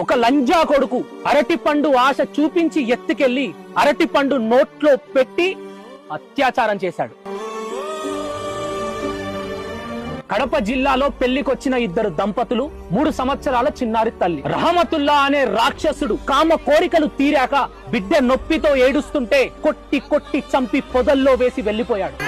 ఒక లంజా కొడుకు అరటిపండు ఆశ చూపించి ఎత్తుకెళ్లి అరటిపండు నోట్లో పెట్టి అత్యాచారం చేశాడు. కడప జిల్లాలో పెళ్లికొచ్చిన ఇద్దరు దంపతులు 3 సంవత్సరాల చిన్నారి తల్లి. రహమతుల్లా అనే రాక్షసుడు కామ కోరికలు తీరాక బిడ్డ నొప్పితో ఏడుస్తుంటే కొట్టి కొట్టి చంపి పొదల్లో వేసి వెళ్లిపోయాడు.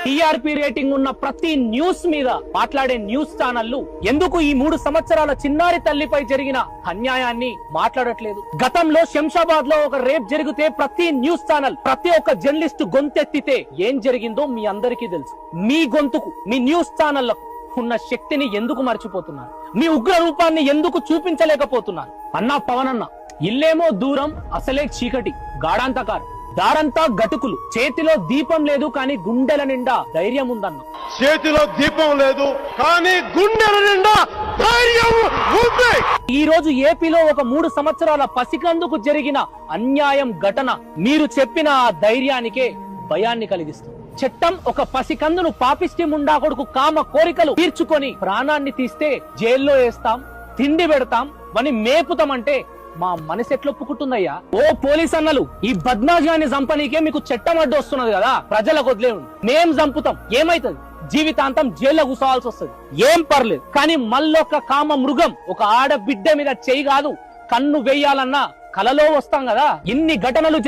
టీఆర్పీ రేటింగ్ ఉన్న ప్రతి న్యూస్ మీద మాట్లాడే న్యూస్ ఛానళ్లు ఎందుకు ఈ 3 సంవత్సరాల చిన్నారి తల్లిపై జరిగిన అన్యాయాన్ని మాట్లాడట్లేదు? గతంలో శంషాబాద్ లో ఒక రేప్ జరిగితే ప్రతి న్యూస్ ఛానల్, ప్రతి ఒక్క జర్నలిస్ట్ గొంతెత్తితే ఏం జరిగిందో మీ అందరికీ తెలుసు. మీ గొంతుకు, మీ న్యూస్ ఛానళ్లకు ఉన్న శక్తిని ఎందుకు మర్చిపోతున్నారు? మీ ఉగ్ర రూపాన్ని ఎందుకు చూపించలేకపోతున్నారు? అన్నా పవన్ అన్న, ఇల్లేమో దూరం, అసలే చీకటి, గాఢాంతకారం, దారంతా గటుకులు, చేతిలో దీపం లేదు కానీ గుండెల నిండా ధైర్యం ఉందన్న. చేతిలో దీపం లేదు కానీ గుండెల నిండా ధైర్యం ఉంది. ఈ రోజు ఏపీలో ఒక 3 సంవత్సరాల పసికందుకు జరిగిన అన్యాయం ఘటన మీరు చెప్పిన ఆ ధైర్యానికే భయాన్ని కలిగిస్తుంది. చట్టం ఒక పసికందును పాపిష్టి ముండా కొడుకు కామ కోరికలు తీర్చుకొని ప్రాణాన్ని తీస్తే జైల్లో వేస్తాం, తిండి పెడతాం, అని మేపుతామంటే మా మనసు ఎట్లొప్పుకుంటుందయ్యా? ఓ పోలీస్ అన్నలు, ఈ బద్మాజాన్ని చంపనీకే మీకు చట్టం అడ్డు వస్తున్నది కదా, ప్రజలకు వదిలేండి. మేం చంపుతాం, ఏమైతుంది? జీవితాంతం జైల్లో కూర్చోవాల్సి వస్తుంది, ఏం పర్లేదు. కానీ మళ్ళొక కామ మృగం ఒక ఆడబిడ్డ మీద చేయి కాదు కన్ను వేయాలన్నా కలలో వస్తాం కదా. ఇన్ని ఘటనలు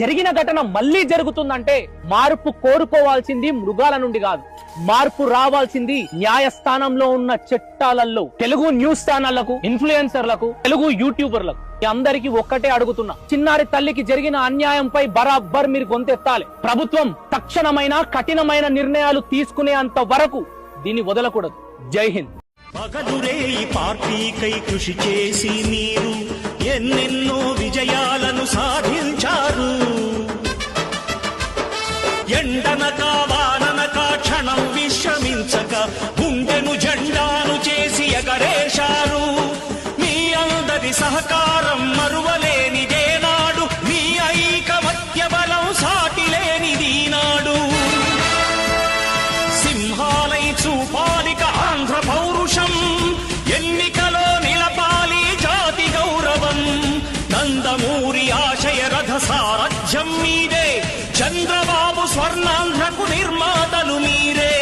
జరిగిన ఘటన మళ్ళీ జరుగుతుందంటే మార్పు కోరుకోవాల్సింది మృగాల నుండి కాదు, మార్పు రావాల్సింది న్యాయస్థానంలో ఉన్న చట్టాలలో. తెలుగు న్యూస్ ఛానళ్లకు, ఇన్ఫ్లుయెన్సర్లకు, తెలుగు యూట్యూబర్లకు అందరికీ ఒక్కటే అడుగుతున్నా, చిన్నారి తల్లికి జరిగిన అన్యాయంపై బరాబర్ మీరు గొంతెత్తాలి. ప్రభుత్వం తక్షణమైన కఠినమైన నిర్ణయాలు తీసుకునేంత వరకు దీన్ని వదలకూడదు. జై హింద్. పగలురే ఈ పార్టీకై కృషి చేసి మీరు ఎన్నెన్నో విజయాలను సాధించారు. ఎండనక వాననక క్షణం విశ్రమించక గుండెను జెండాను చేసి ఎగరేశారు. మీ అందరి సహకారం మరువలేనిదే నాడు, మీ ఐకమత్య బలం సాటిలేనిది నాడు. సింహాలై చూపాలిక ఆంధ్ర పౌరుషం, ఎన్నికలో నిలపాలి జాతి గౌరవం. నందమూరి ఆశయ రథ సారథ్యం మీదే, చంద్రబాబు స్వర్ణాంధ్రకు నిర్మాతలు మీరే.